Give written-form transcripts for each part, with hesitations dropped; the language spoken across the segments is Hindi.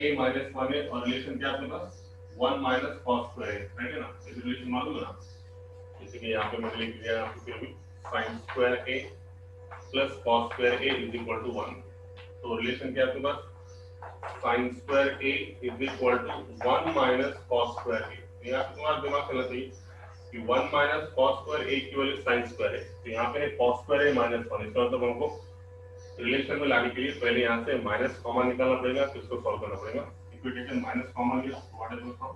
a माइनस वन है और रिलेशन क्या है आपके पास वन माइनस कॉस स्क्वायर है, राइट है ना, इस रिलेशन मालूम है ना। जैसे कि यहाँ पे मैंने लिख दिया आपको फिर भी sine square A plus cos square A is equal to one. तो रिलेशन क्या है आपके पास sine square A is equal to one minus cos square A. यहाँ पे तुम्हारा दिमाग चलना चाहिए कि one minus cos square A की वैल्यू साइन स्क्वायर है, तो यहाँ पे है cos square A minus one. इसका मतलब हमको रिलेशन में लाने के लिए पहले यहाँ से माइनस कॉमन निकालना पड़ेगा, फिर इसको सॉल्व करना पड़ेगा। If you take minus common लिया what is from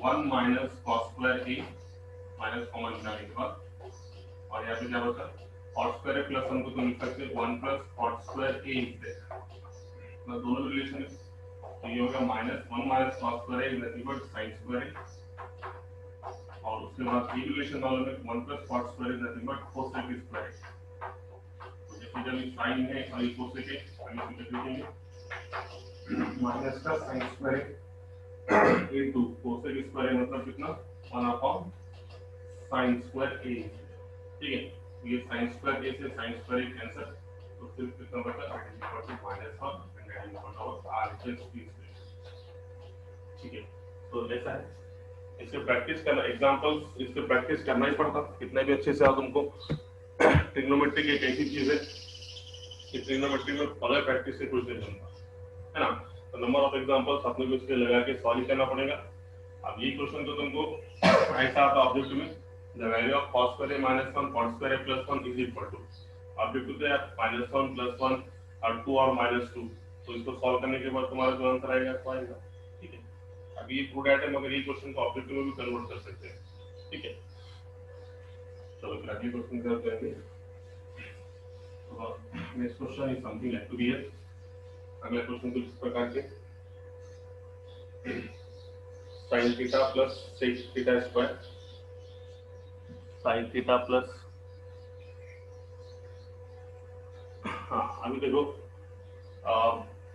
one minus cos square A minus common निकालने के बाद और यहाँ पे क्या बचा कॉस स्क्वायर ए प्लस हमको तो लिख सकते हैं one plus cos square A is there, मतलब दोनों रिलेशन है। तो ये हो गया minus one minus cos square A is nothing but sine square A, और उसके बाद ये रिलेशन मालूम है one plus cos square is nothing but cosec square A. तो जैसे जब साइन है और ये कोसेक है हम इसे लिखेंगे माइनस का sine square A into cosec square A मतलब कितना one upon sine square A, ठीक है। ये साइन स्क्वायर ए से साइन स्क्वायर ए कैंसिल, तो सिर्फ कितना बचा r is equal to minus one and r is equal to r plus b, ठीक है। तो ऐसा है, इसके प्रैक्टिस करना एग्जांपल्स, इसके प्रैक्टिस करना ही पड़ता कितना भी अच्छे से आओ तुमको। ट्रिग्नोमेट्री एक ऐसी चीज है कि ट्रिग्नोमेट्री में बगैर प्रैक्टिस से कुछ नहीं बनता है ना। तो नंबर ऑफ एग्जांपल्स अपने को इसके लगा के सॉल्व करना पड़ेगा। अब ये क्वेश्चन तो तुमको ऐसा आता ऑब्जेक्टिव में the value of cos square a minus 1 cos square a plus 1 is equal to objective तो यार minus 1 plus 1 और 2 और minus 2, तो इसको सॉल्व करने के बाद तुम्हारा जो आंसर आएगा वो आएगा, ठीक है। अभी ये प्रूव है मगर ये क्वेश्चन को ऑब्जेक्टिव में भी कन्वर्ट कर सकते हैं, ठीक है। चलो फिर अगले क्वेश्चन की तरफ जाएंगे। Next question is something like to be here. अगला क्वेश्चन कुछ इस प्रकार के sin theta plus sec theta square sine theta plus, हाँ अभी देखो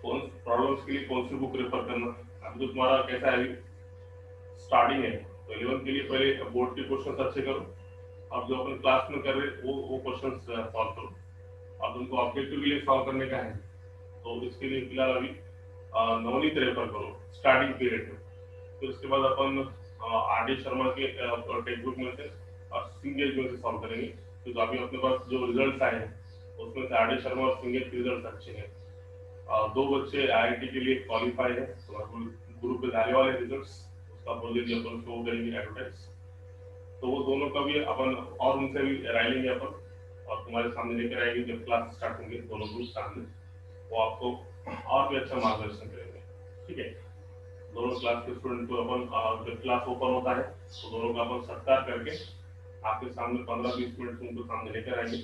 कौन प्रॉब्लम्स के लिए कौन सी बुक रेफर करना। अभी तो तुम्हारा कैसा है, अभी स्टार्टिंग है, तो 11 के लिए पहले बोर्ड के क्वेश्चंस अच्छे करो, अब जो अपन क्लास में कर रहे वो क्वेश्चंस सॉल्व करो। अब तुमको ऑब्जेक्टिव के लिए सॉल्व करने का है, तो इसके लिए फिलहाल अभी नवनीत रेफर करो स्टार्टिंग पीरियड में। फिर उसके बाद अपन आर डी शर्मा के टेक्स्ट बुक में से और सिंगेज में से सॉल्व करेंगे, तो अभी अपने पास जो रिजल्ट्स आए हैं उसमें से आर डी शर्मा और सिंगेज के रिजल्ट्स अच्छे हैं। दो बच्चे आईआईटी के लिए क्वालिफाई है, तो ग्रुप पे जाने वाले रिजल्ट्स उसका बोल दीजिए अपन शो करेंगे एडवर्टाइज, तो वो दोनों का भी अपन और उनसे भी राय लेंगे अपन और तुम्हारे सामने लेकर आएंगे जब क्लास स्टार्ट होंगे दोनों ग्रुप सामने, वो आपको और भी अच्छा मार्गदर्शन करेंगे, ठीक है। दोनों क्लास के स्टूडेंट को अपन जब क्लास ओपन होता है तो दोनों का अपन सत्कार करके आपके सामने 15-20 मिनट उनको सामने लेकर आएंगे,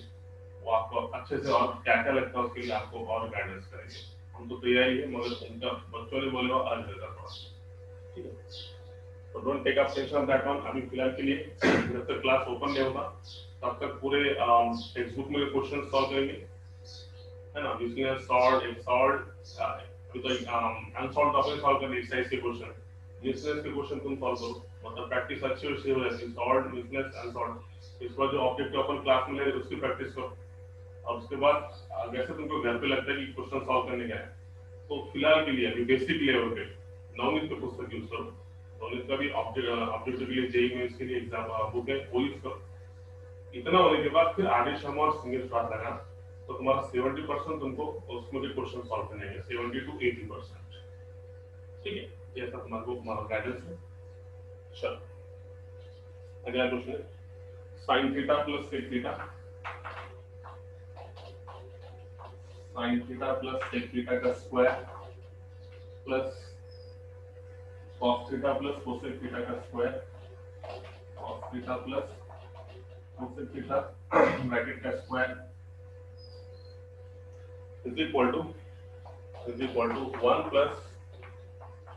वो आपको अच्छे से और क्या क्या लगता है उसके लिए आपको और गाइडेंस करेंगे। हम तो तैयारी है मगर उनका बच्चों ने बोले अर्ज होगा थोड़ा, ठीक है। तो don't take up tension on that one. अभी फिलहाल के लिए जब तक क्लास ओपन नहीं होता तब तक पूरे टेक्स्ट बुक में क्वेश्चन सॉल्व करेंगे, है ना। जिसने सॉल्व एक सॉल्व अभी तो अनसॉल्व टॉपिक सॉल्व करने एक्सरसाइज के क्वेश्चन, बिजनेस के क्वेश्चन तुम सॉल्व करो, मतलब प्रैक्टिस अच्छी हो जाती है। सॉल्व बिजनेस अनसॉल्व, इसके बाद जो ऑब्जेक्टिव अपन क्लास में ले रहे उसकी प्रैक्टिस करो। और उसके बाद जैसे तुमको घर पे लगता है कि क्वेश्चन सॉल्व करने का है, तो फिलहाल के लिए अभी बेसिक लेवल पे नवनीत के पुस्तक यूज करो। नवनीत का भी ऑब्जेक्टिव के लिए जेईई मेंस के लिए एग्जाम बुक है वो यूज करो। इतना होने के बाद फिर आगे शर्मा और सिंगल क्लास लगा, तो तुम्हारा 70% तुमको उसमें भी क्वेश्चन सॉल्व करने हैं, 70 to 80%, ठीक है। ये सब तुम्हारा गाइडेंस है। चलो अगला क्वेश्चन है sine theta plus sec theta, sine theta plus sec theta का square plus cos theta plus cosec theta का square, cos theta plus cosec theta bracket का square is equal to 1 plus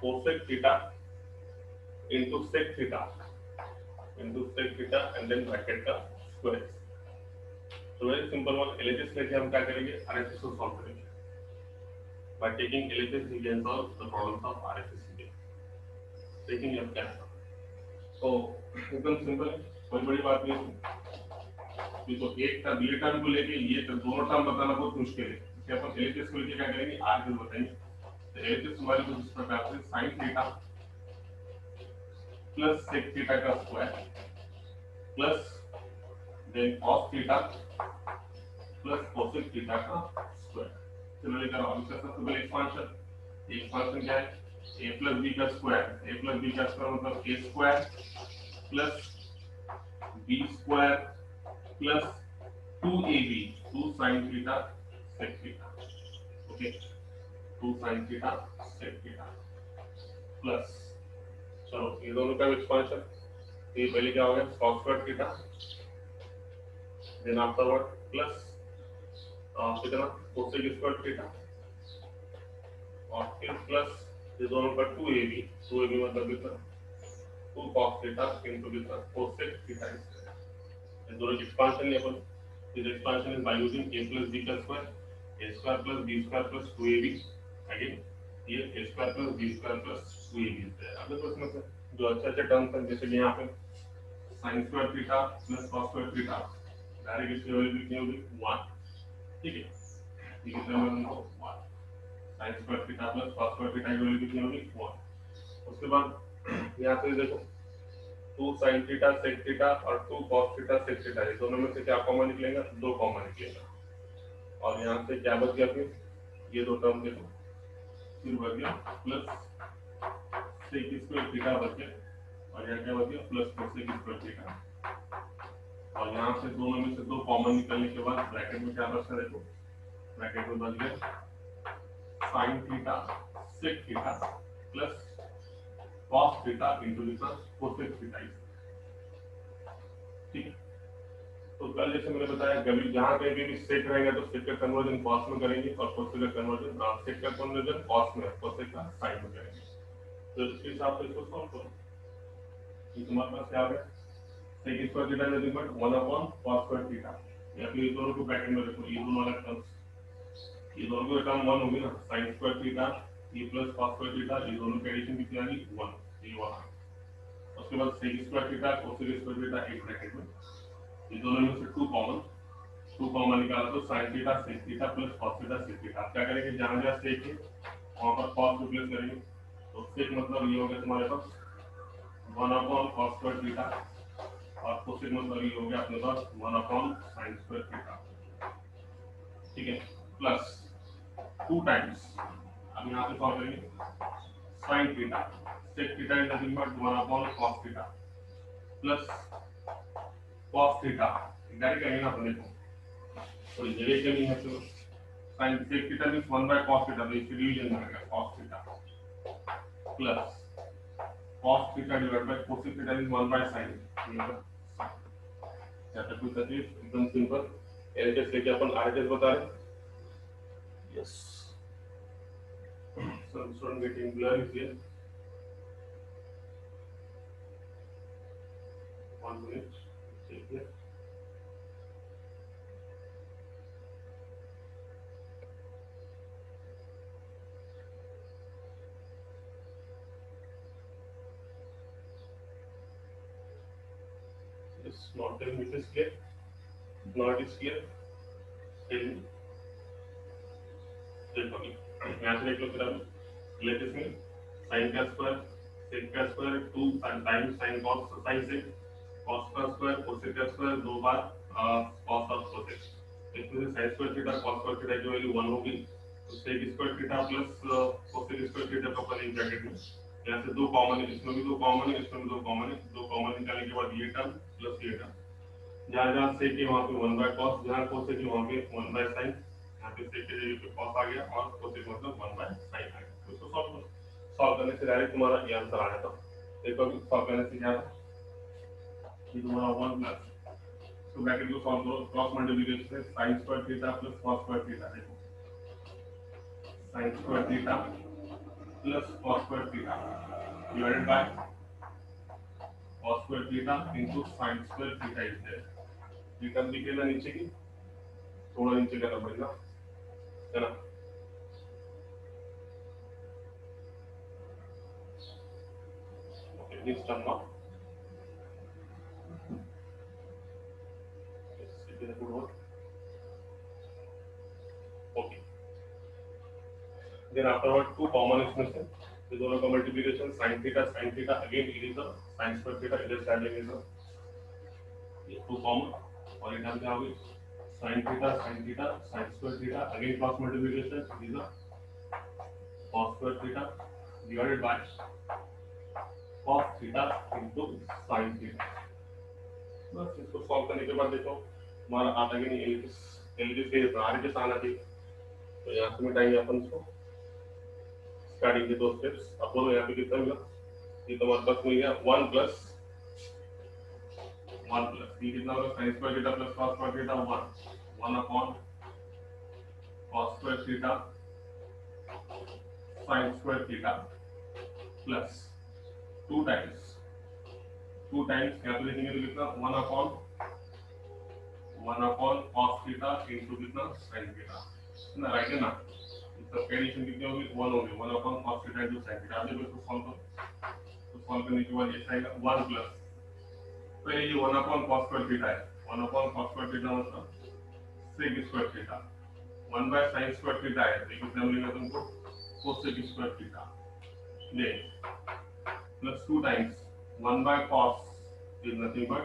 cosec theta into sec theta and then bracket का square। तो वेरी सिंपल वन, LHS लेके हम क्या करेंगे, RHS को सॉल्व करेंगे। by taking LHS we can solve the problems of RHS। taking your क्या तो एकदम सिंपल है, कोई बड़ी बात नहीं है। ये तो एक का बी टर्म को लेके ये दोनों टर्म बताना बहुत मुश्किल है, इसलिए अपन LHS को लेके क्या करेंगे, RHS बताएंगे। LHS हमारे कुछ इस प्रकार से sin theta plus sec theta का square plus then cos theta plus cosec theta का स्क्वायर। चलो लेकर आओ इसका सबसे पहले एक्सपांशन क्या है a प्लस b का स्क्वायर मतलब a square plus b square plus 2ab 2 sin theta sec theta okay 2 sin theta sec theta plus चलो ये दोनों का एक्सपांशन ये पहले क्या हो गया cos square theta then afterward plus कितना cosec स्क्वायर थीटा और फिर प्लस ये दोनों का 2ab मतलब कितना 2 cos थीटा इनटू कितना cosec थीटा ये दोनों एक्सपांशन है अपन this expansion is by using a plus b का square a square plus b square plus 2ab again ये a square plus b square plus 2ab है। अब देखो इसमें से जो अच्छे टर्म्स हैं जैसे कि यहाँ पे sin square theta plus cos square theta direct इसकी वैल्यू कितनी होगी 1 ठीक है ये कितना होगा हमको 1 sin square theta plus cos square theta की वैल्यू कितनी होगी 1 उसके बाद यहाँ से देखो 2 sin थीटा sec थीटा और 2 cos थीटा sec थीटा ये दोनों में से क्या कॉमन निकलेगा 2 कॉमन निकलेगा और यहाँ से क्या बच गया फिर ये दो टर्म देखो फिर बच गया प्लस sec स्क्वायर थीटा बच गया और यहाँ क्या बच गया प्लस cosec स्क्वायर थीटा और यहाँ से दोनों में से 2 कॉमन निकलने के बाद ब्रैकेट में क्या बचता देखो ब्रैकेट में बच गया sin theta sec theta plus cos theta into कितना cosec थीटा ठीक है। तो कल जैसे मैंने बताया कभी जहां कहीं भी sec रहेगा तो sec का कन्वर्जन cos में करेंगे और cosec का कन्वर्जन sec का कन्वर्जन cos में cosec का sin में करेंगे। तो इसके हिसाब से इसको सॉल्व करो ये तुम्हारे पास क्या आ गया sec square theta nothing but 1 upon cos square theta या फिर ये दोनों को ब्रैकेट में रखो ये दोनों वाला टर्म्स ये दोनों की टर्म 1 होगी ना sin स्क्वायर थीटा ये प्लस cos स्क्वायर थीटा ये दोनों की एडिशन कितनी आ गई 1 ये वहां उसके बाद sec square theta cosec square theta एक ब्रैकेट में ये दोनों में से 2 कॉमन निकाला तो sin theta sec theta plus cos theta sec theta आप क्या करेंगे जहां जहां sec है वहां पर cos रिप्लेस करेंगे तो sec मतलब ये हो गया तुम्हारे पास 1 अपॉन cos स्क्वायर थीटा और cosec मतलब ये हो गया अपने पास 1 अपॉन sin स्क्वायर थीटा ठीक है प्लस 2 टाइम्स अब यहाँ पे सॉल्व करेंगे sin theta sec theta is nothing but 1 upon cos theta plus cos theta direct करेंगे ना अपने को तो जगह के लिए है तो sin sec theta means 1 by cos theta तो इसकी डिवीजन करेंगे cos theta plus cos theta divide by cosec theta means 1 by sin या तो कुछ एकदम सिंपल एलएचएस लेके अपन आरएचएस बता रहे yes some student getting blur is here 1 minute check here yes not telling it is clear now it is clear tell me देखो यहाँ से देख लो फिर अब लेटेस्ट में sin का स्क्वायर sec का square 2 times sin cos sin sec cos का स्क्वायर cosec का square 2 bar cos of cosec इसमें से sin square theta cos square theta की वैल्यू 1 होगी तो sec square theta plus cosec square theta का अपन एक ब्रैकेट में यहाँ से 2 कॉमन है इसमें भी 2 कॉमन है इसमें भी 2 कॉमन है 2 कॉमन निकालने के बाद ये टर्म प्लस ये टर्म जहाँ जहाँ sec है वहाँ पे 1 बाय cos जहाँ cosec है वहाँ पे 1 बाय sin यहाँ पे sec के जगह पे cos आ गया और cosec मतलब 1 बाय sin आ गया तो इसको सॉल्व करो सॉल्व करने से डायरेक्ट तुम्हारा ये आंसर आ जाता देखो अभी सॉल्व करने से क्या था ये तुम्हारा 1 प्लस तो ब्रैकेट को सॉल्व करो क्रॉस मल्टीप्लिकेशन से sin square theta plus cos square theta देखो sin square theta plus cos square theta divided by cos square theta into sin square theta is there ये टर्म दिखेगा नीचे की थोड़ा नीचे करना पड़ेगा है ना okay this term now it is a good word okay then afterward to common इसमें से, ये दोनों का multiplication sin theta again it is sin square theta, इधर से आ जाएगा ये टू कॉमन और इधर क्या होगी sin theta sin square theta again cross multiplication it is cos square theta divided by cos theta into sin theta. बस इसको सॉल्व करने के बाद देखो हमारा आता कि नहीं एलजी से आर के आना चाहिए, तो यहाँ से मिटाएंगे अपन इसको स्टार्टिंग के दो स्टेप्स। अब बोलो यहाँ पे कितना मिला, ये तो हमारे पास मिल गया 1 प्लस ये कितना होगा sin square theta plus cos square theta 1 upon cos square theta sin square theta plus 2 times यहाँ पे लिखेंगे तो कितना 1 अपॉन cos थीटा इनटू कितना sin थीटा ना, राइट है ना। इसका एडिशन कितनी होगी 1 होगी 1 upon cos theta into sin theta. अब देखो इसको सॉल्व करो, तो सॉल्व करने के बाद ये आएगा 1 प्लस पहले ये 1 अपॉन cos स्क्वायर थीटा है, 1 अपॉन cos स्क्वायर थीटा मतलब sec square theta 1 by sin square theta है, तो कितना मिलेगा तुमको cosec स्क्वायर थीटा ले plus 2 times 1 by cos is nothing but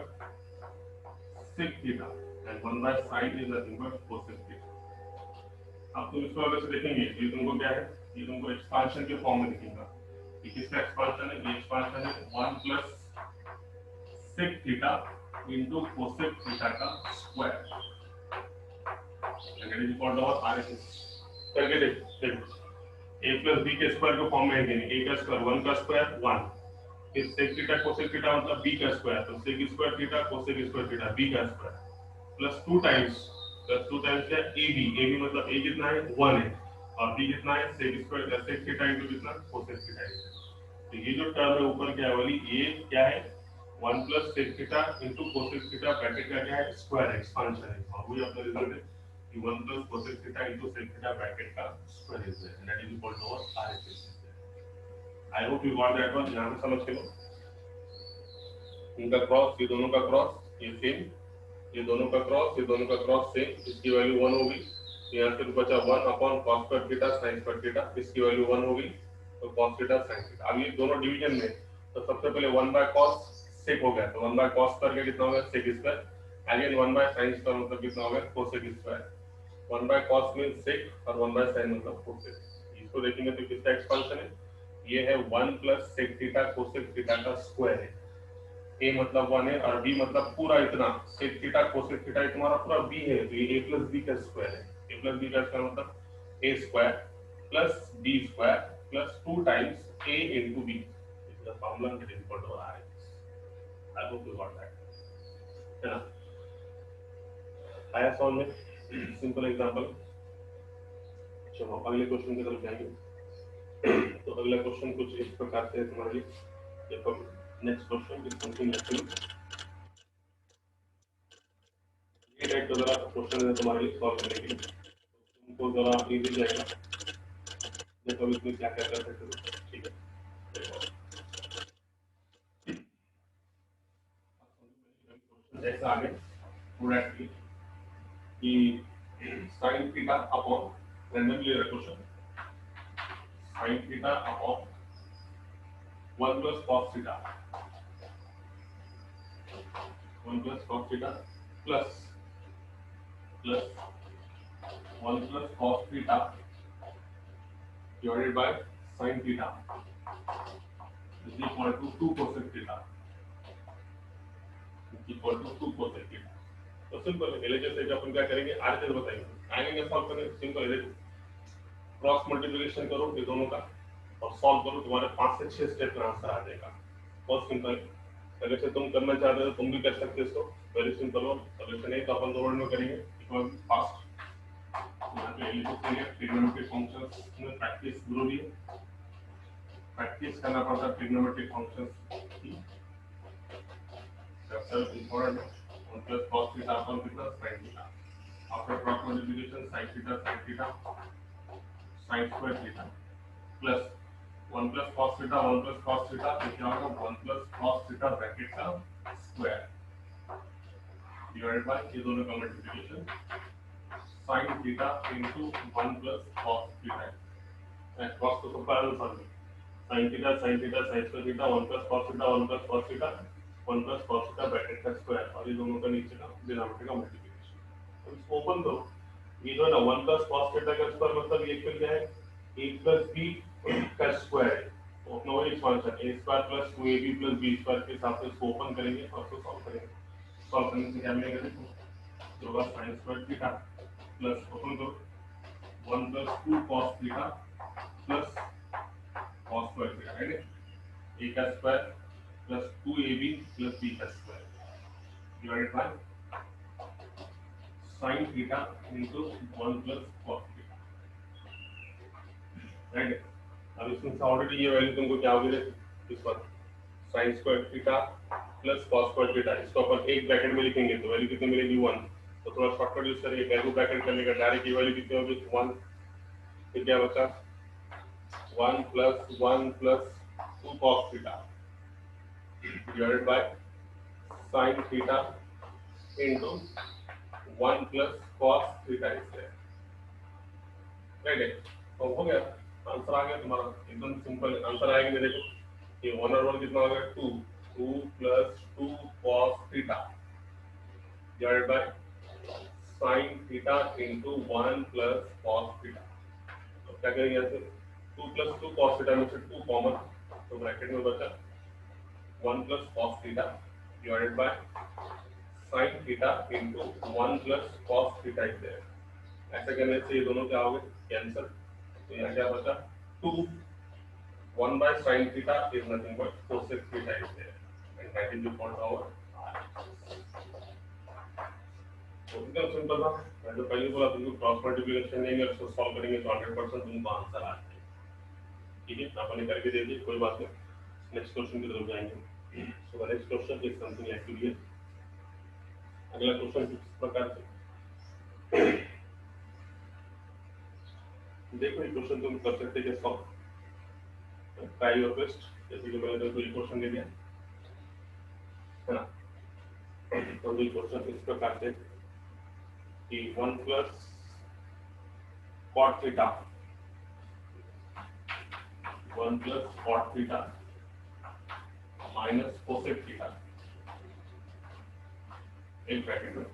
sec theta and 1 by sin is nothing but cosec theta। अब तुम इसको अगर से देखेंगे ये तुमको क्या है, ये तुमको एक्सपांशन के फॉर्म में दिखेगा। ये किसका एक्सपांशन है, ये एक्सपांशन है 1 plus sec theta into cosec theta का square and it is equal to RHS करके देखो a प्लस b के स्क्वायर के फॉर्म में है कि नहीं, a का स्क्वायर 1 का स्क्वायर 1 फिर sec थीटा cosec थीटा मतलब b का स्क्वायर, तो sec square theta cosec square theta b का स्क्वायर प्लस 2 टाइम्स क्या ab मतलब a कितना है 1 है और b कितना है sec square sec theta into कितना cosec थीटा है। तो ये जो टर्म है ऊपर क्या वाली ये क्या है 1 plus sec theta into cosec theta bracket का क्या है स्क्वायर एक्सपांशन है, और वही अपना रिजल्ट है कि 1 plus cosec theta into sec theta bracket का square is and that is equal to RHS। I hope you got that one, यहाँ से समझ के लो। इनका क्रॉस ये दोनों का क्रॉस ये सेम, ये दोनों का क्रॉस सेम, इसकी वैल्यू 1 होगी, यहाँ से बचा 1 upon cos square theta sin square theta, इसकी वैल्यू 1 होगी तो cos थीटा sin थीटा। अब ये दोनों डिवीजन में तो सबसे पहले 1 बाय cos sec हो गया, तो 1 बाय cos करके कितना होगा sec square, again 1 by sin square मतलब कितना होगा cosec square, 1 by cos means sec और 1 बाय sin मतलब cosec। इसको देखेंगे तो किसका एक्सपांशन है, ये है 1 plus sec theta cosec theta का स्क्वायर है, a मतलब 1 है और b मतलब पूरा इतना sec थीटा cosec थीटा तुम्हारा पूरा b है, तो ये a प्लस b का स्क्वायर है, a प्लस b का स्क्वायर मतलब a square plus b square plus 2 times a into b is the formula that is equal to RHS। I hope you got that, है ना। आया सॉल्व में सिंपल एग्जांपल। चलो अगले क्वेश्चन की तरफ जाएंगे। तो अगला क्वेश्चन कुछ इस प्रकार से है तुम्हारे लिए, देखो next question is something actually ये टाइप का जरा क्वेश्चन है तुम्हारे लिए सॉल्व करने के लिए, तुमको जरा इजी जाएगा। देखो इसमें क्या क्या कर सकते हो, ठीक है। ऐसा आगे पूरा कि sin theta upon randomly question sin theta upon 1 plus cos theta 1 plus cos theta plus 1 plus cos theta divided by sin theta is equal to 2 cosec theta is equal to 2 cosec theta. तो सिंपल है, जैसे कि अपन क्या करेंगे आगे बताएंगे, आएंगे सॉल्व करेंगे। सिंपल है, क्रॉस मल्टीप्लिकेशन करो ये दोनों का और सॉल्व करो, तुम्हारे 5 से 6 स्टेप में आंसर आ जाएगा। बहुत सिंपल है, अगर से तुम करना चाहते हो तुम भी कर सकते हो इसको, वेरी सिंपल हो। अगर से नहीं तो अपन 2 मिनट में करेंगे इक्वल फास्ट। यहाँ पे एलिमेंट्री ट्रिग्नोमेट्रिक फंक्शंस में प्रैक्टिस जरूरी है, प्रैक्टिस करना पड़ता है ट्रिग्नोमेट्रिक फंक्शंस की। सबसे इंपॉर्टेंट है 1 प्लस cos थीटा अपॉन कितना sin theta, after cross multiplication sin theta sin square theta plus 1 plus cos theta तो क्या होगा 1 प्लस cos थीटा ब्रैकेट का स्क्वायर डिवाइडेड बाय ये दोनों का multiplication sin theta into 1 plus cos theta cos तो सबका आंसर है sin theta sin theta sin square theta 1 plus cos theta 1 plus cos theta 1 plus cos theta bracket का स्क्वायर और ये दोनों का नीचे का डिनोमिनेटर का मल्टीप्लिकेशन। अब इसको ओपन करो, ये जो है ना 1 plus cos थीटा का स्क्वायर मतलब ये फिर क्या है a plus b का स्क्वायर है। तो अपना वही expansion a square plus 2ab plus b square के हिसाब से इसको ओपन करेंगे और उसको सॉल्व करेंगे। सॉल्व करने से क्या मिलेगा देखो, जो होगा sin square theta plus open करो 1 plus 2 cos theta plus cos square theta है a का square plus 2ab plus b का square divided by sin theta into 1 plus cos theta, right. अब इसमें से ऑलरेडी ये वैल्यू तुमको क्या होगी इस पर sin square theta plus cos square theta, इसको अपन एक ब्रैकेट में लिखेंगे तो वैल्यू कितनी मिलेगी 1। तो थोड़ा शॉर्टकट यूज करेंगे, कैलकु ब्रैकेट करने का डायरेक्ट ये वैल्यू कितनी होगी 1, फिर क्या बचा 1 plus 1 plus 2 cos theta divided by sin theta into 1 plus cos theta इससे, राइट है। तो हो गया, आंसर आ गया तुम्हारा, एकदम सिंपल आंसर आएगा। मेरे देखो ये 1 और 1 कितना हो गया 2 plus 2 cos theta divided by sin theta into 1 plus cos theta. तो क्या करेंगे यहाँ से 2 plus 2 cos थीटा में से 2 कॉमन, तो ब्रैकेट में बचा 1 plus cos theta divided by sin theta into 1 plus cos theta is there. ऐसा करने से ये दोनों क्या हो गए कैंसिल, तो यहाँ क्या बचा 2 1 by sin theta is nothing but cosec theta is there and that is equal to our तो एकदम सिंपल था। मैं जो पहले बोला तुमको क्रॉस मल्टीप्लिकेशन लेंगे और उसको सॉल्व करेंगे तो 100% तुमको आंसर आ जाएगा। ठीक है, आपने करके दे दी, कोई बात नहीं, नेक्स्ट क्वेश्चन की तरफ जाएंगे। So the next question is something like clear. अगला क्वेश्चन किस प्रकार से देखो, ये क्वेश्चन तुम कर सकते हैं सॉल्व, ट्राई योर बेस्ट। जैसे कि मैंने तुमको ये क्वेश्चन दे दिया है ना, तो ये क्वेश्चन इस प्रकार से कि 1 plus cot theta 1 plus cot theta minus cosec theta एक ब्रैकेट में,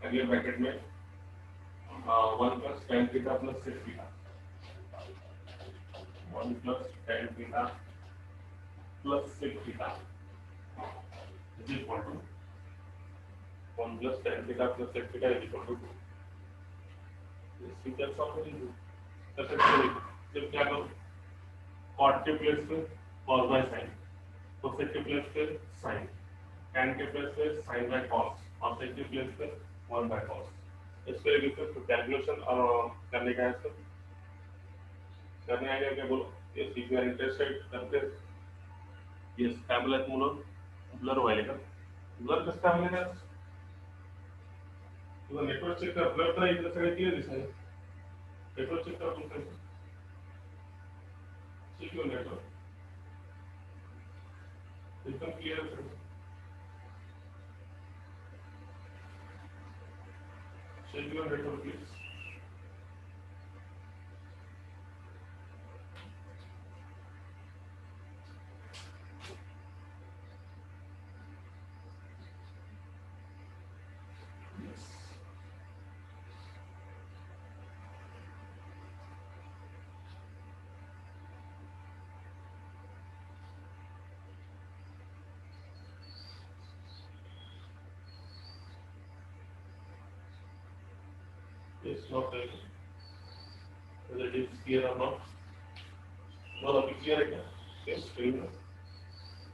अगले ब्रैकेट में 1 plus tan theta plus sec theta 1 plus tan theta plus sec theta is equal to 1 plus tan theta plus sec theta is equal to 2। इसकी क्या सॉल्व करेंगे, कर सकते हैं। जब क्या करो cot के प्लेस पे cos by sin, cosec के प्लेस पे sin, tan के प्लेस पे sin by cos और sec के प्लेस पे 1 by cos। इसके लिए फिर कैलकुलेशन करने का है, इसको करने आएगा क्या बोलो। Yes if you are interested करते यस टैबलेट मुलो ब्लर व्हायलेगा, ब्लर कसं काय व्हायलेगा तुझा नेटवर्क चेक कर, ब्लर तर इकडे सगळे क्लियर दिसतंय, नेटवर्क चेक कर तुमचं, चेक युअर नेटवर्क एकदम क्लियर है, check your network please. It's not telling whether it is clear or not. No, अभी क्लियर है क्या? Yes, screen में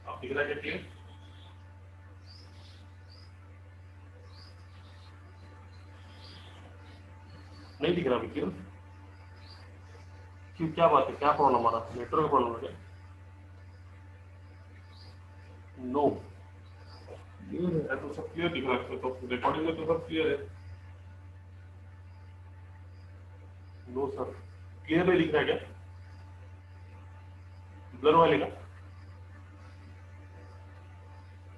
आप दिख रहा है क्या क्लियर? नहीं दिख रहा अभी क्लियर? क्यों, क्या बात है, क्या प्रॉब्लम आ रहा है, नेटवर्क प्रॉब्लम है क्या? नो, क्लियर है तो सब क्लियर दिख रहा है, तो रिकॉर्डिंग में तो सब क्लियर है। नो सर, क्लियर नहीं दिख रहा है क्या? ब्लर वाले का?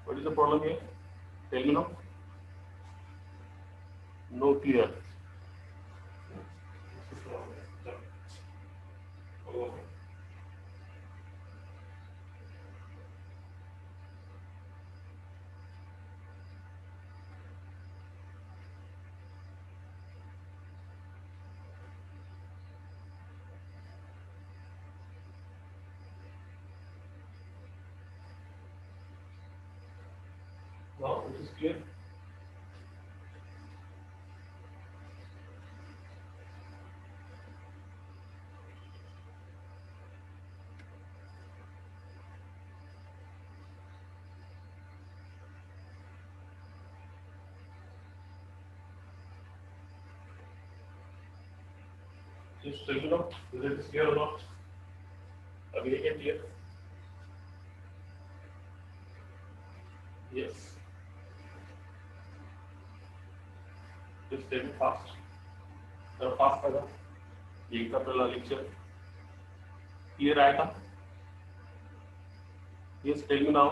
What is the problem here? Tell me now. No clear. लोगों को। Now it is clear. Just tell me now, whether it is clear or not. अभी ये क्या clear? Yes. Just tell me fast. जरा fast करा. ये का पहला lecture clear आया था? Yes, tell me now.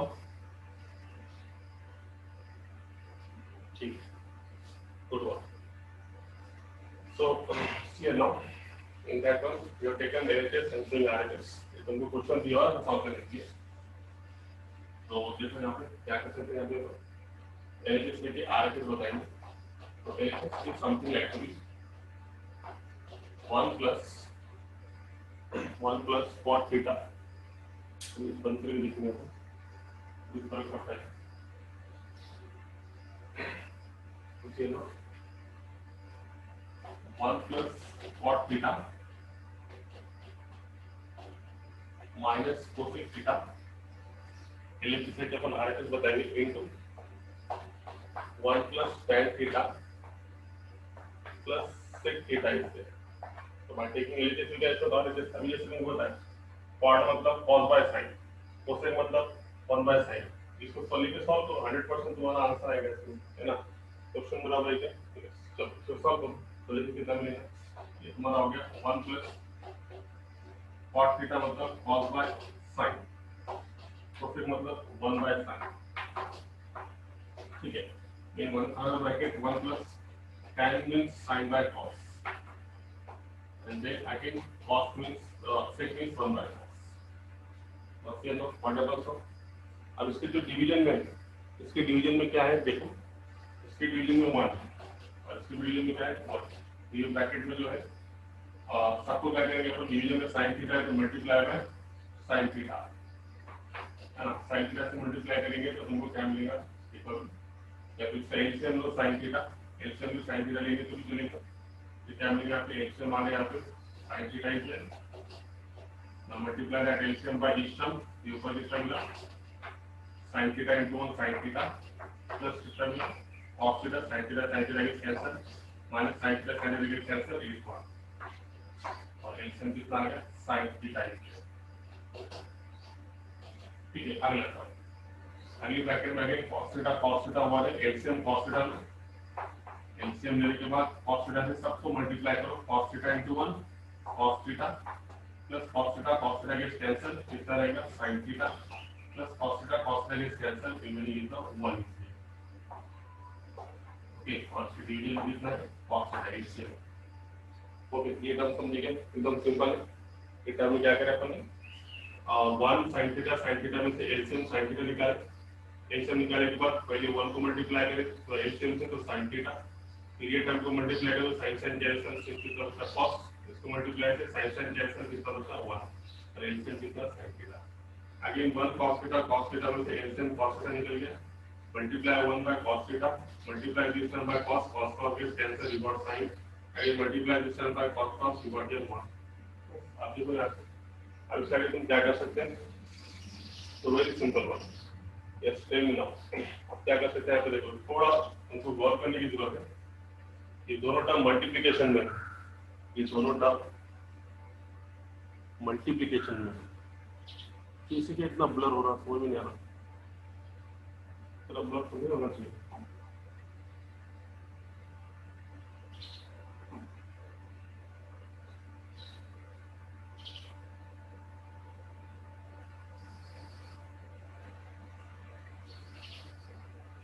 ठीक. Good one. So here now, in that one, you have taken LHS and swing RHS. ये तुमको क्वेश्चन दिया और सॉल्व करने के लिए. तो देखो यहाँ पे क्या कर सकते हैं यहाँ पे LHS लेके RHS बताएंगे. तो LHS is something like to be 1 plus cot theta. तो इस बनते हुए लिखेंगे तो इस तरह करता है. तो चलो 1 plus cot theta minus cosec theta. LHS लेके अपन RHS बताएंगे into 1 plus tan theta plus sec theta is there. तो by taking LHS we get तो RHS अभी जैसे मैंने बताया cot मतलब cos by sin, cosec मतलब 1 by sin. इसको सॉल्व तो 100% तुम्हारा आंसर आएगा इसमें, है ना? क्वेश्चन बराबर है क्या? चलो तो सॉल्व करो. तो LHS कितना मिलेगा? ये तुम्हारा हो गया 1 plus cot theta मतलब cos by sin, cosec मतलब 1 by sin. ठीक है. In one other bracket 1 plus tan means sin by cos, and then again cos means sec means 1 by cos. बस ये नो वंडरफुल. सो अब इसके जो डिवीजन में, इसके डिवीजन में क्या है देखो. इसके डिवीजन में 1 और इसके डिवीजन में क्या है 1. ये ब्रैकेट में जो है सबको क्या करेंगे अपन डिवीजन में sin थीटा है तो मल्टीप्लाई बाय sin थीटा, है ना? sin थीटा से मल्टीप्लाई करेंगे तो तुमको क्या मिलेगा इक्वल, या फिर इसका एलसीएम लो sin थीटा, एलसीएम में sin थीटा लेंगे तो भी चलेगा. तो क्या मिलेगा आपके एलसीएम आ गया यहाँ पे sin theta is there. Now multiply that LCM by each term. The ऊपर किस term मिला sin theta into 1 sin theta plus किस term मिला cos theta sin theta gets cancel minus sin theta gets cancel is 1 और LCM कितना आ गया sin theta is. ठीक है. अगला सवाल, अगली ब्रैकेट में अगेन cos theta हुआ है. LCM cos theta में LCM लेने के बाद cos theta से सबको मल्टीप्लाई करो. cos theta into 1 cos theta plus cos theta gets cancel. कितना रहेगा sin theta plus cos theta gets cancel. remaining is the 1. Okay. और इसकी डिवीजन कितना है cos theta is 0. ओके. ये टर्म समझिए एकदम सिंपल है. ये टर्म में क्या करें अपन ने 1 sin theta में से LCM sin theta निकाले. LCM निकालने के बाद पहले 1 को मल्टीप्लाई करें तो LCM से तो sin theta, फिर ये टर्म को मल्टीप्लाई करो sin कैंसल कितना cos, इसको मल्टीप्लाई से sin कैंसल कितना होता है 1 और LCM कितना sin theta. Again 1 cos theta में से LCM cos थीटा निकल गया. Multiply 1 by cos theta, multiply this term by cos gets cancel, you got sin. Again multiply this term by cos you got your 1. आप देखो यार अब इसका तुम क्या कर सकते हैं. तो very simple one. Yes tell me now. अब क्या कर सकते हैं तो देखो थोड़ा उनको गौर करने की जरूरत है. ये दोनों टर्म मल्टीप्लिकेशन में, ये दोनों टर्म मल्टीप्लिकेशन में किसी के इतना ब्लर हो रहा समझ में नहीं आ रहा. इतना ब्लर तो नहीं होना चाहिए.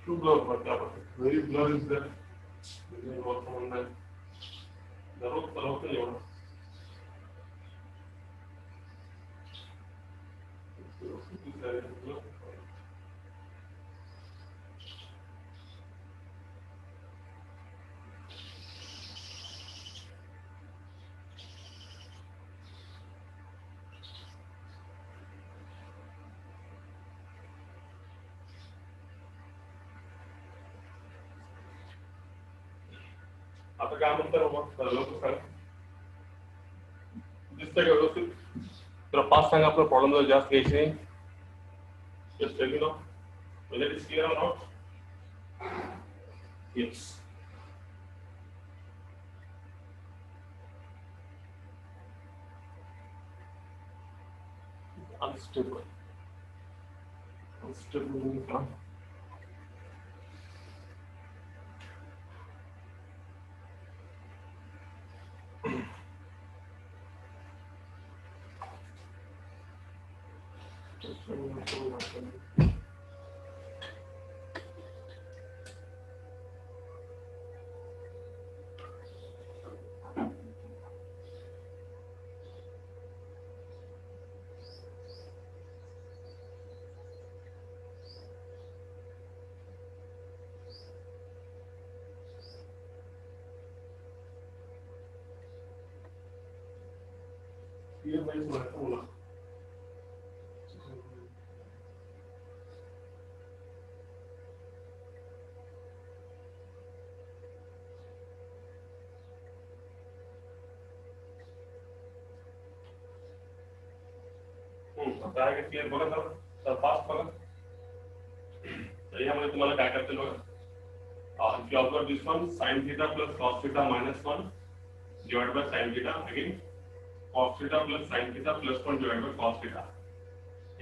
क्यों ब्लर हुआ क्या बात है. Very blur is there. और समझना है जरूरत नहीं होना. आता काय म्हणतात बाबा लोक सांग दिसतंय का व्यवस्थित? तर पाच सांगा आपला प्रॉब्लेम जर जास्त घ्यायची नाही. Just let me know whether it is clear or not. Yes. Unstable. Unstable means what? Clear means what? आता आहे का क्लिअर? बघा तर फास्ट बघा. तर यामध्ये तुम्हाला काय करता येईल बघा. If you observe this one, sin theta plus cos theta minus 1 divided by sin theta, again cos theta plus sin theta plus 1 divided by cos theta.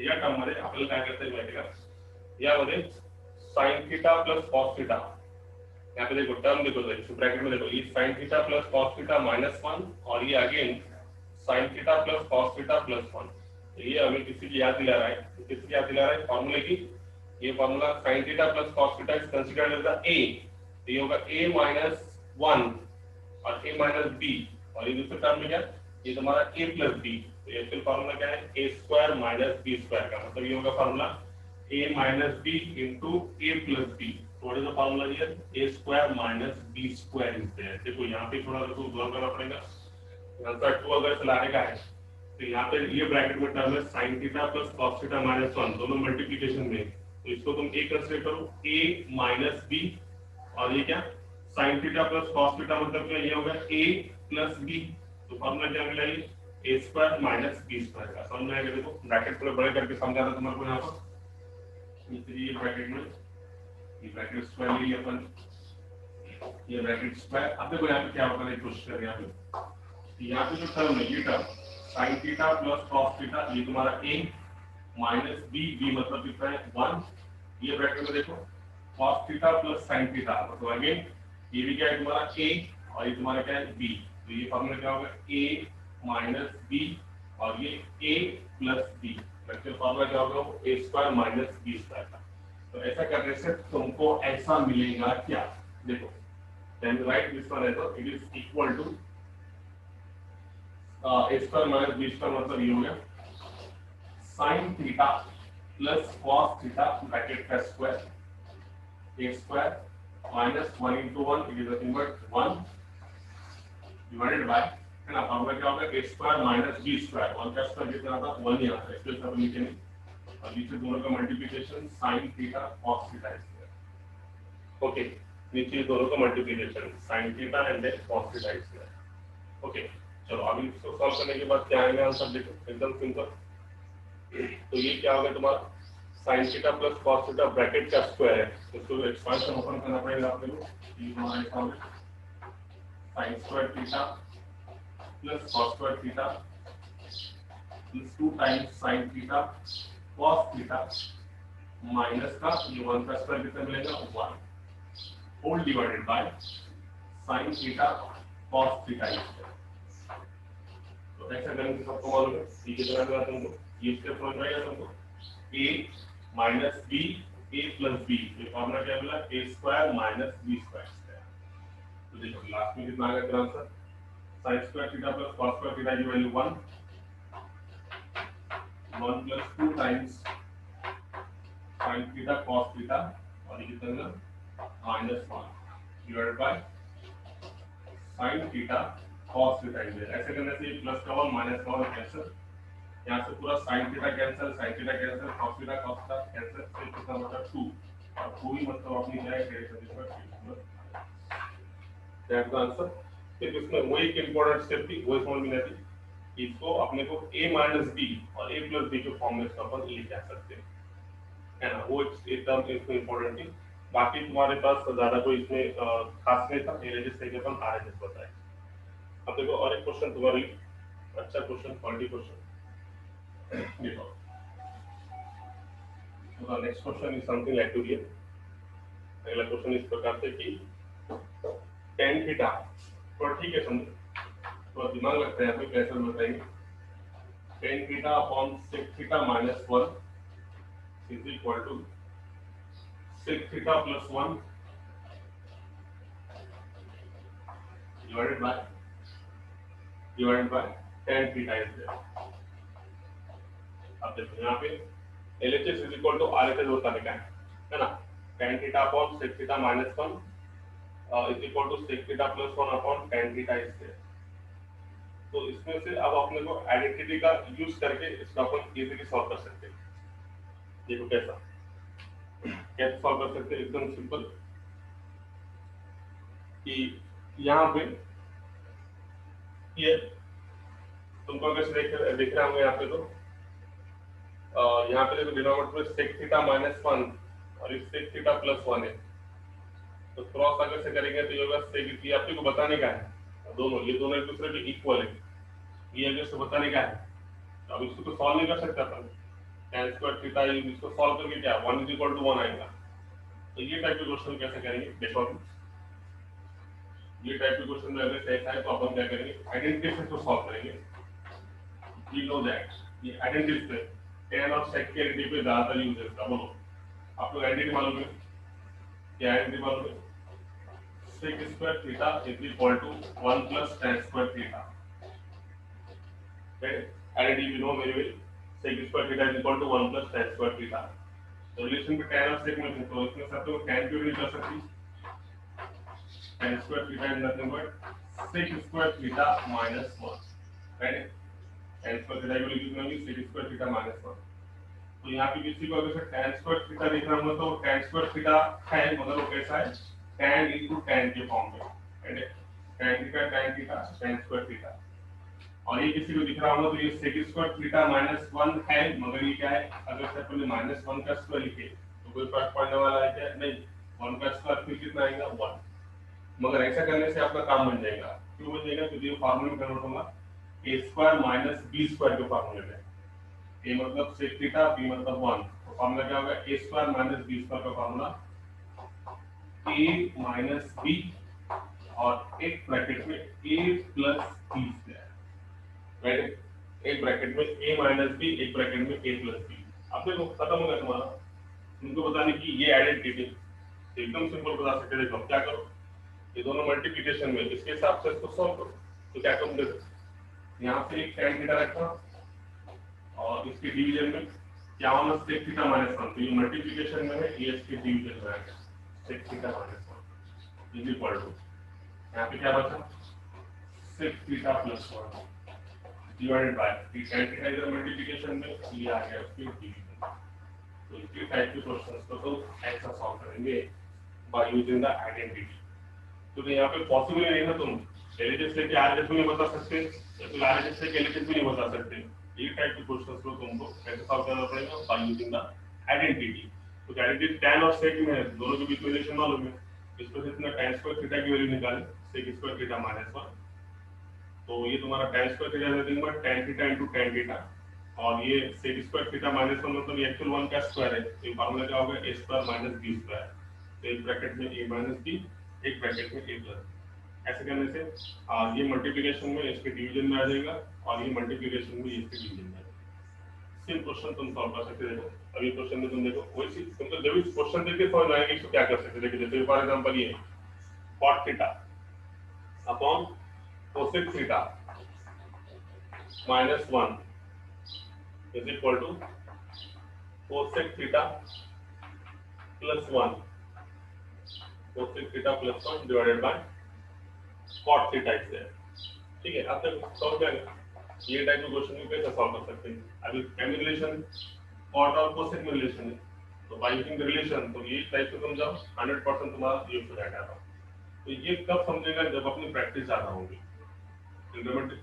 या टर्म मध्ये आपल्याला काय करता येईल माहिती का? यामध्ये sin theta plus cos theta यहाँ पे देखो टर्म देखो इस ब्रैकेट में देखो ये sin theta plus cos theta minus 1 और ये again sin theta plus cos theta plus 1. ये हमें किसी की याद दिला रहा है. किसी की याद दिला रहा है फॉर्मूले की. ये formula sin theta plus cos theta is considered as a तो ये होगा a minus 1 और a minus b और ये दूसरे टर्म में क्या? ये तुम्हारा a plus b. तो ये एक्चुअल फॉर्मूला क्या है? a square minus b square का मतलब ये होगा formula a minus b into a plus b. What is the formula here? A square minus b square is there. देखो यहाँ पे थोड़ा सा गौर करना पड़ेगा. आंसर 2 अगर चलाने का है तो यहाँ पे ये ब्रैकेट में टर्म है sin theta plus cos theta minus 1 दोनों मल्टीप्लिकेशन में. तो इसको तुम a कंसीडर करो a minus b और ये क्या sin theta plus cos theta मतलब क्या? ये होगा a plus b. तो फॉर्मूला क्या मिला? ये a square minus b square का. समझ में आएगा? देखो ब्रैकेट पूरे बड़े करके समझा रहा तुम्हारे को यहाँ पर. ये ब्रैकेट में ये ब्रैकेट स्क्वायर लिए अपन ये ब्रैकेट स्क्वायर. अब देखो यहाँ पे क्या होगा ये कोशिश करें. यहाँ पे जो टर्म है ये term sin theta plus cos theta ये तुम्हारा a माइनस b b मतलब कितना है 1. ये ब्रैकेट में देखो cos theta plus sin theta तो अगेन ये भी क्या है तुम्हारा a और ये तुम्हारा क्या है b. तो ये फॉर्मूला क्या होगा a माइनस b और ये a plus b. Actual formula क्या होगा a square minus b square का. तो ऐसा करने से तुमको ऐसा मिलेगा क्या? देखो then write this one as it is equal to a square minus b square मतलब ये हो गया sin theta plus cos theta bracket का square a square minus 1 into 1 it is nothing but 1 divided by है ना. फॉर्मूला क्या होगा a square minus b square 1 का स्क्वायर कितना था 1 ही आता है. इसलिए सब लिखे नहीं और नीचे दोनों का multiplication sin theta cos theta है. ओके नीचे दोनों का multiplication sin theta and then cos theta है. ओके चलो अभी इसको सॉल्व करने के बाद क्या आएगा आंसर देखो एकदम सिंपल. तो ये क्या होगा तुम्हारा sin theta plus cos theta bracket का स्क्वायर है. इसको एक्सपांशन ओपन करना पड़ेगा आप लोगों को. ये हमारा ऐसा होगा sin square theta plus cos square theta plus 2 times sin theta cos theta minus का ये 1 का स्क्वायर कितना मिलेगा 1 whole divided by sin theta cos theta. तो ऐसा करने से सबको मालूम है ये कितना मिला तुमको. ये स्टेप समझ में आएगा तुमको. a minus b a plus b ये फॉर्मूला क्या मिला a square minus b square. तो देखो लास्ट में कितना आ गया answer sin square theta plus cos square theta की value 1 1 plus 2 times sine theta cos theta और ये कितना -1 divided by sine theta cos theta. ऐसे करने से प्लस का 1 माइनस का 1 कैंसिल, यहाँ से पूरा sine theta cancel, cos theta cancel, फिर कितना बचा 2 और पूरी मतलब अपनी जाएगा दैट द आंसर। फिर इसमें वो एक इंपॉर्टेंट स्टेप थी, वो समझ में नहीं थी। इसको अपने को a माइनस बी और a प्लस बी के फॉर्म में इसका अपन ये कह सकते हैं, है ना। वो एक टर्म इसमें इंपॉर्टेंट थी। बाकी तुम्हारे पास ज्यादा कोई इसमें खास नहीं था, एलएचएस से अपन आरएचएस बताए। अब देखो और एक क्वेश्चन तुम्हारी अच्छा क्वेश्चन, क्वालिटी क्वेश्चन देखो। तो next question is something like to be. अगला क्वेश्चन इस प्रकार से कि tan थीटा, तो ठीक है समझो, तो दिमाग लगता है हमें कैसे बताएंगे। tan theta upon sec theta minus 1 is equal to sec theta plus 1 divided by tan theta is there. अब देखो यहाँ पे LHS is equal to RHS होता है ना। tan theta upon sec theta minus 1 is equal to sec theta plus 1 upon tan theta is there. तो इसमें से अब अपने को आइडेंटिटी का यूज करके इसका अपन इजीली सॉल्व कर सकते हैं। देखो कैसे सॉल्व कर सकते हैं, एकदम सिंपल कि यहाँ पे ये तुमको अगर देख रहे होंगे यहाँ पे, तो यहाँ पे देखो डिनोमिनेटर में sec थीटा माइनस 1 और इस sec थीटा प्लस 1 है, तो क्रॉस अगर से करेंगे तो ये होगा sec, ये आपको बताने का है दोनों, ये दोनों एक दूसरे के इक्वल है, ये अगर से बताने का है। तो अब इसको तो सॉल्व नहीं कर सकता अपन, tan स्क्वायर थीटा इसको सॉल्व करके क्या 1 इज इक्वल टू 1 आएगा। तो ये टाइप के क्वेश्चन कैसे करेंगे देखो। ये टाइप के क्वेश्चन में अगर ऐसा है तो अपन क्या करेंगे, आइडेंटिटी से सॉल्व करेंगे। वी नो दैट ये आइडेंटिटी पे tan और sec के आइडेंटिटी पे ज्यादातर यूज है इसका। बोलो आप लोग आइडेंटिटी मालूम है क्या? आइडेंटिटी मालूम है sec square theta is equal to 1 plus tan square theta. Identity we know very well, sec square theta is equal to 1 plus tan square theta. तो रिलेशन पे tan और sec में तो इसमें सब तो tan क्यों नहीं कर सकती, tan square theta is nothing but sec square theta minus 1, right. tan square theta को लिखना है sec स्क्वायर थीटा माइनस 1। तो यहाँ पे किसी को अगर tan स्क्वायर थीटा देखना हो तो tan स्क्वायर थीटा है, मतलब वो कैसा है tan इनटू tan के फॉर्म में, right. tan theta tan square theta. और ये किसी को दिख रहा होगा तो ये sec स्क्वायर थीटा माइनस 1 है, मगर ये क्या है, अगर से पहले माइनस 1 का स्क्वायर लिखे तो कोई फर्क पड़ने वाला है क्या? नहीं, 1 का स्क्वायर फिर कितना आएगा 1। मगर ऐसा करने से आपका काम बन जाएगा। क्यों बन जाएगा? क्योंकि ये फार्मूले में कन्वर्ट होगा a square minus b square के फार्मूले में। a मतलब sec थीटा, b मतलब 1, तो फार्मूला क्या होगा a square minus b square का फार्मूला a माइनस b और एक ब्रैकेट में a plus b square, right. एक ब्रैकेट में a माइनस b, एक ब्रैकेट में a प्लस b। अब देखो खत्म हो गया तुम्हारा। तुमको बताने की ये आइडेंटिटी एकदम सिंपल बता सकते। देखो क्या करो, ये दोनों मल्टीप्लिकेशन में इसके हिसाब से इसको सॉल्व करो। तो क्या करूँ, देखो यहाँ पे एक tan थीटा रखा और इसके डिवीजन में क्या होना sec थीटा माइनस 1, तो ये मल्टीप्लिकेशन में है, ये इसके डिवीजन में आएगा sec theta minus 1 is equal to, यहाँ पे क्या बचा sec theta plus 1 divided by tan theta इधर मल्टीप्लिकेशन में, ये आ गया उसके डिवीजन। तो इस टाइप के क्वेश्चंस को तो ऐसा सॉल्व करेंगे बाय यूजिंग द आइडेंटिटी। तो यहाँ पे पॉसिबल नहीं है ना, तुम एलएचएस लेके आरएचएस भी नहीं बता सकते, या फिर आरएचएस लेके एलएचएस भी नहीं बता सकते। ये टाइप के क्वेश्चंस को तुमको कैसे सॉल्व करना पड़ेगा, बाय यूजिंग द आइडेंटिटी। तो आइडेंटिटी tan और sec में है, दोनों के बीच में रिलेशन मालूम है। इसको से इतना tan स्क्वायर थीटा की वैल्यू निकाले sec स्क्वायर थीटा माइनस 1, तो ये तुम्हारा tan square theta nothing but tan theta into tan theta, और ये sec स्क्वायर थीटा माइनस 1 मतलब ये एक्चुअल 1 का स्क्वायर है, तो ये फार्मूला क्या होगा a square minus b square. तो एक ब्रैकेट में a माइनस b, एक ब्रैकेट में a प्लस। ऐसे करने से ये मल्टीप्लिकेशन में इसके डिवीजन में आ जाएगा और ये मल्टीप्लिकेशन में इसके डिवीजन में आ जाएगा। सेम क्वेश्चन तुम सॉल्व कर सकते हो। अभी क्वेश्चन में तुम देखो वैसे तुमको जब इस क्वेश्चन देख समझ आएगा इसको क्या कर सकते। देखिए जैसे फॉर एग्जांपल ये cot थीटा अपॉन cosec theta minus 1 is equal to cosec theta plus 1 cosec theta plus 1 divided by cot theta इससे। ठीक है, आप तक समझ में आएगा ये टाइप के क्वेश्चन को कैसे सॉल्व कर सकते हैं। अभी केमिकल रिलेशन कॉट और कोसेक में रिलेशन है, तो बाय यूजिंग रिलेशन तो ये टाइप से समझाओ 100% तुम्हारा यूज हो जाएगा। तो ये कब समझेगा जब अपनी प्रैक्टिस ज्यादा होगी। ट्रिग्नोमेट्रिक